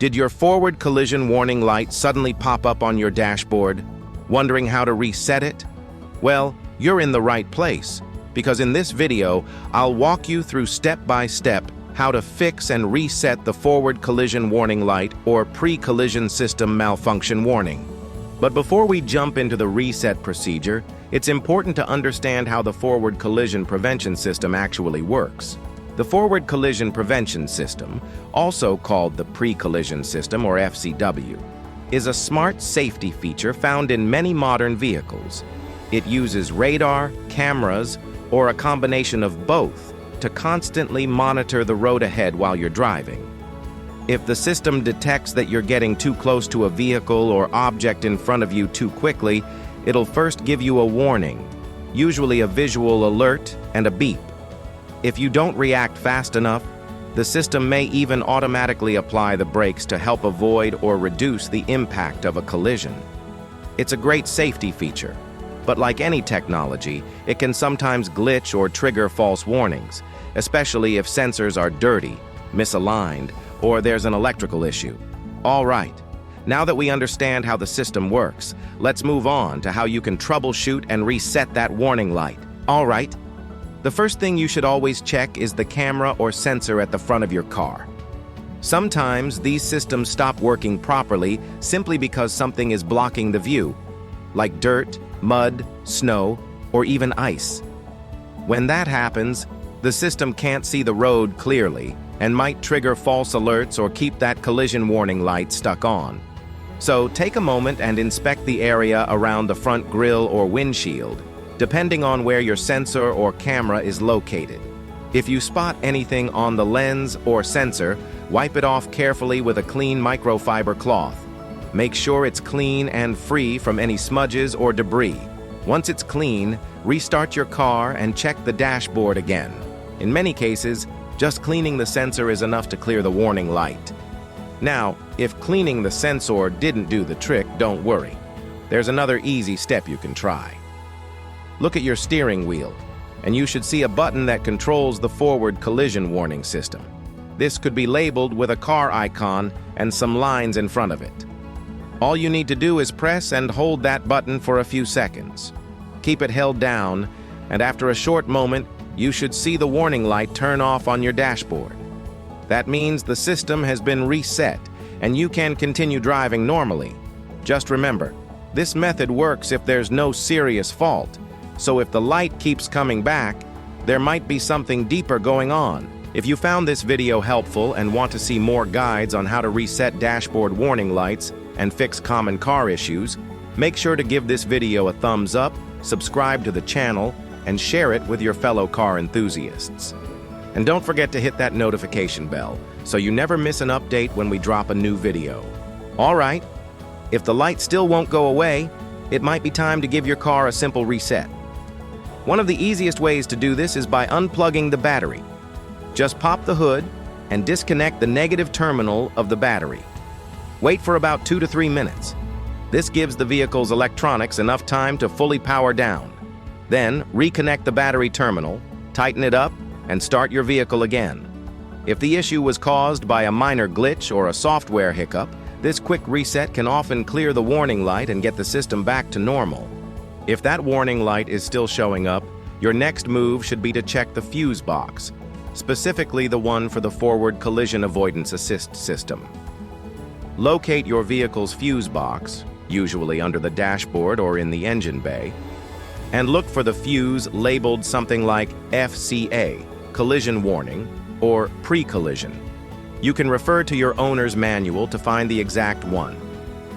Did your forward collision warning light suddenly pop up on your dashboard? Wondering how to reset it? Well, you're in the right place, because in this video, I'll walk you through step-by-step how to fix and reset the forward collision warning light or pre-collision system malfunction warning. But before we jump into the reset procedure, it's important to understand how the forward collision prevention system actually works. The forward collision prevention system, also called the pre-collision system or FCW, is a smart safety feature found in many modern vehicles. It uses radar, cameras, or a combination of both to constantly monitor the road ahead while you're driving. If the system detects that you're getting too close to a vehicle or object in front of you too quickly, it'll first give you a warning, usually a visual alert and a beep. If you don't react fast enough, the system may even automatically apply the brakes to help avoid or reduce the impact of a collision. It's a great safety feature, but like any technology, it can sometimes glitch or trigger false warnings, especially if sensors are dirty, misaligned, or there's an electrical issue. All right, now that we understand how the system works, let's move on to how you can troubleshoot and reset that warning light. All right, the first thing you should always check is the camera or sensor at the front of your car. Sometimes these systems stop working properly simply because something is blocking the view, like dirt, mud, snow, or even ice. When that happens, the system can't see the road clearly and might trigger false alerts or keep that collision warning light stuck on. So take a moment and inspect the area around the front grille or windshield, depending on where your sensor or camera is located. If you spot anything on the lens or sensor, wipe it off carefully with a clean microfiber cloth. Make sure it's clean and free from any smudges or debris. Once it's clean, restart your car and check the dashboard again. In many cases, just cleaning the sensor is enough to clear the warning light. Now, if cleaning the sensor didn't do the trick, don't worry. There's another easy step you can try. Look at your steering wheel, and you should see a button that controls the forward collision warning system. This could be labeled with a car icon and some lines in front of it. All you need to do is press and hold that button for a few seconds. Keep it held down, and after a short moment, you should see the warning light turn off on your dashboard. That means the system has been reset, and you can continue driving normally. Just remember, this method works if there's no serious fault. So if the light keeps coming back, there might be something deeper going on. If you found this video helpful and want to see more guides on how to reset dashboard warning lights and fix common car issues, make sure to give this video a thumbs up, subscribe to the channel, and share it with your fellow car enthusiasts. And don't forget to hit that notification bell so you never miss an update when we drop a new video. All right, if the light still won't go away, it might be time to give your car a simple reset. One of the easiest ways to do this is by unplugging the battery. Just pop the hood and disconnect the negative terminal of the battery. Wait for about 2 to 3 minutes. This gives the vehicle's electronics enough time to fully power down. Then, reconnect the battery terminal, tighten it up, and start your vehicle again. If the issue was caused by a minor glitch or a software hiccup, this quick reset can often clear the warning light and get the system back to normal. If that warning light is still showing up, your next move should be to check the fuse box, specifically the one for the forward collision avoidance assist system. Locate your vehicle's fuse box, usually under the dashboard or in the engine bay, and look for the fuse labeled something like FCA, collision warning, or pre-collision. You can refer to your owner's manual to find the exact one.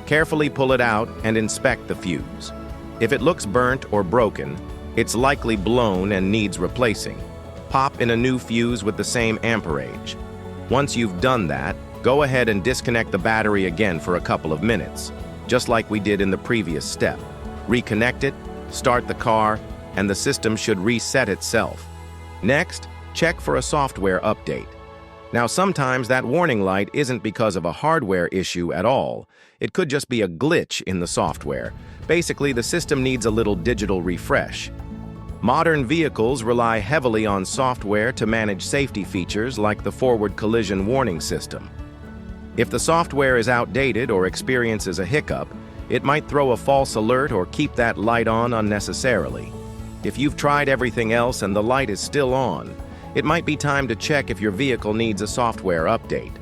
Carefully pull it out and inspect the fuse. If it looks burnt or broken, it's likely blown and needs replacing. Pop in a new fuse with the same amperage. Once you've done that, go ahead and disconnect the battery again for a couple of minutes, just like we did in the previous step. Reconnect it, start the car, and the system should reset itself. Next, check for a software update. Now, sometimes that warning light isn't because of a hardware issue at all. It could just be a glitch in the software. Basically, the system needs a little digital refresh. Modern vehicles rely heavily on software to manage safety features like the forward collision warning system. If the software is outdated or experiences a hiccup, it might throw a false alert or keep that light on unnecessarily. If you've tried everything else and the light is still on, it might be time to check if your vehicle needs a software update.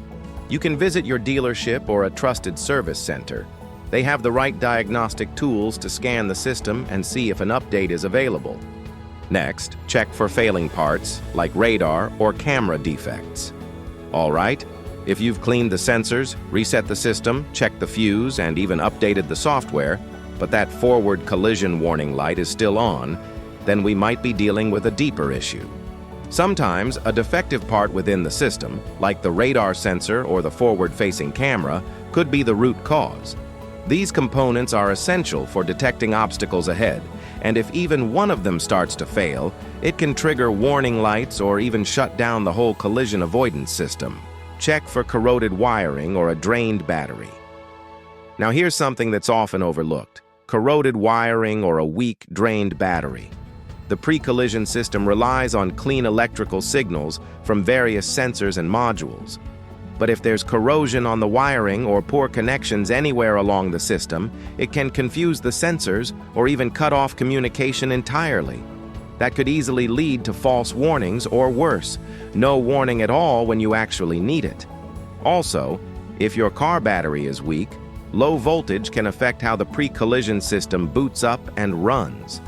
You can visit your dealership or a trusted service center. They have the right diagnostic tools to scan the system and see if an update is available. Next, check for failing parts like radar or camera defects. All right, if you've cleaned the sensors, reset the system, checked the fuse, and even updated the software, but that forward collision warning light is still on, then we might be dealing with a deeper issue. Sometimes, a defective part within the system, like the radar sensor or the forward-facing camera, could be the root cause. These components are essential for detecting obstacles ahead, and if even one of them starts to fail, it can trigger warning lights or even shut down the whole collision avoidance system. Check for corroded wiring or a drained battery. Now here's something that's often overlooked: corroded wiring or a weak, drained battery. The pre-collision system relies on clean electrical signals from various sensors and modules. But if there's corrosion on the wiring or poor connections anywhere along the system, it can confuse the sensors or even cut off communication entirely. That could easily lead to false warnings or worse, no warning at all when you actually need it. Also, if your car battery is weak, low voltage can affect how the pre-collision system boots up and runs.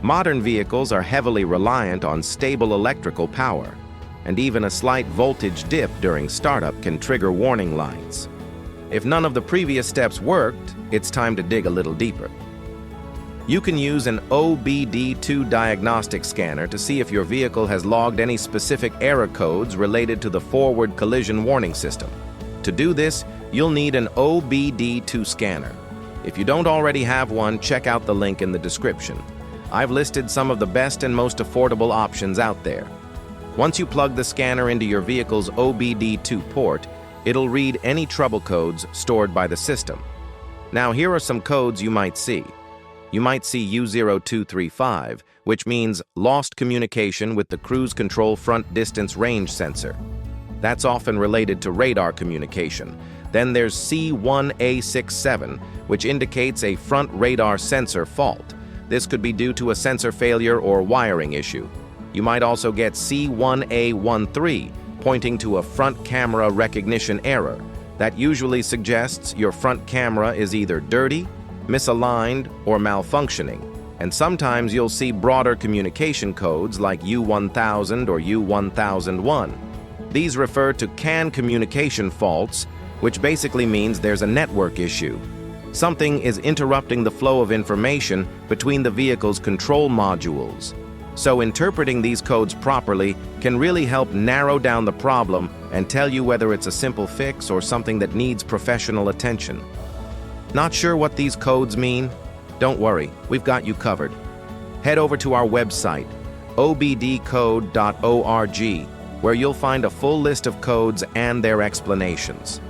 Modern vehicles are heavily reliant on stable electrical power, and even a slight voltage dip during startup can trigger warning lights. If none of the previous steps worked, it's time to dig a little deeper. You can use an OBD2 diagnostic scanner to see if your vehicle has logged any specific error codes related to the forward collision warning system. To do this, you'll need an OBD2 scanner. If you don't already have one, check out the link in the description. I've listed some of the best and most affordable options out there. Once you plug the scanner into your vehicle's OBD2 port, it'll read any trouble codes stored by the system. Now here are some codes you might see. You might see U0235, which means lost communication with the cruise control front distance range sensor. That's often related to radar communication. Then there's C1A67, which indicates a front radar sensor fault. This could be due to a sensor failure or wiring issue. You might also get C1A13, pointing to a front camera recognition error. That usually suggests your front camera is either dirty, misaligned, or malfunctioning. And sometimes you'll see broader communication codes like U1000 or U1001. These refer to CAN communication faults, which basically means there's a network issue. Something is interrupting the flow of information between the vehicle's control modules. So interpreting these codes properly can really help narrow down the problem and tell you whether it's a simple fix or something that needs professional attention. Not sure what these codes mean? Don't worry, we've got you covered. Head over to our website, obdcode.org, where you'll find a full list of codes and their explanations.